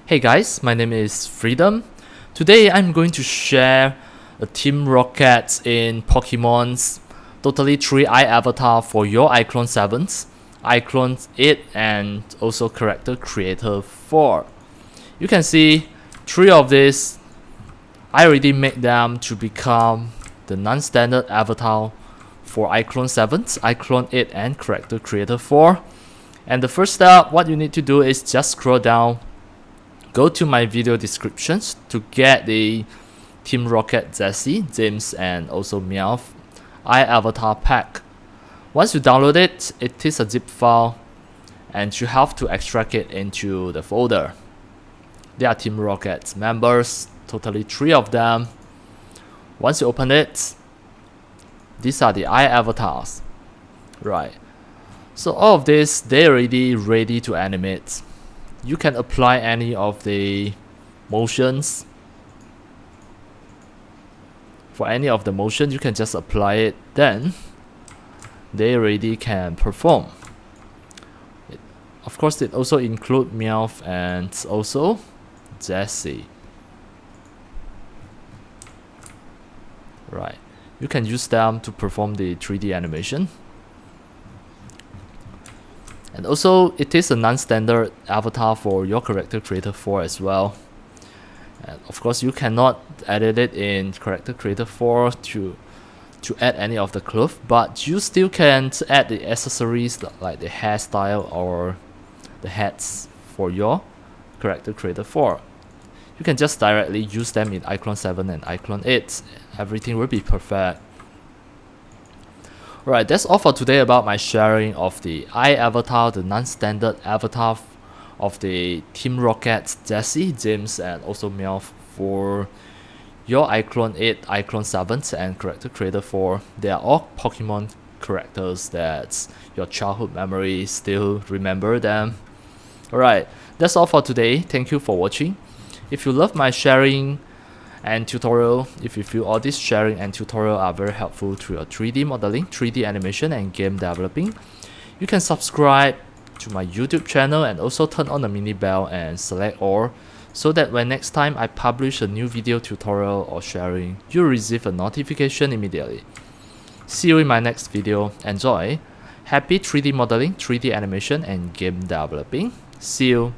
Hey guys, my name is Freedom. Today I'm going to share a Team Rocket in Pokemon's Totally 3 iAvatar for your iClone 7s, iClone 8 and also Character Creator 4. You can see 3 of these, I already made them to become the non-standard avatar for iClone 7s, iClone 8 and Character Creator 4. And the first step, what you need to do is just scroll down, go to my video descriptions to get the Team Rocket Jessie, James and also Meowth iAvatar pack. Once you download it, it is a zip file and you have to extract it into the folder. There are Team Rocket members, totally 3 of them. Once you open it, these are the iAvatars. Right. So all of this, they're already ready to animate. You can apply any of the motions. For any of the motion, you can just apply it, then they already can perform. Of course, it also includes Meowth and also Jessie. Right, you can use them to perform the 3D animation. And also, it is a non-standard avatar for your Character Creator 4 as well. And of course, you cannot edit it in Character Creator 4 to add any of the clothes, but you still can add the accessories like the hairstyle or the hats for your Character Creator 4. You can just directly use them in iClone 7 and iClone 8. Everything will be perfect. Alright, that's all for today about my sharing of the iAvatar, the non-standard avatar of the Team Rocket, Jessie, James and also Meowth for your iClone 8, iClone 7 and Character Creator 4. They are all Pokemon characters that your childhood memory still remember them. Alright, that's all for today. Thank you for watching. If you love my sharing and tutorial, if you feel all this sharing and tutorial are very helpful to your 3D modeling, 3D animation and game developing, you can subscribe to my YouTube channel and also turn on the mini bell and select all, so that when next time I publish a new video tutorial or sharing, you'll receive a notification immediately. See you in my next video. Enjoy! Happy 3D modeling, 3D animation and game developing. See you!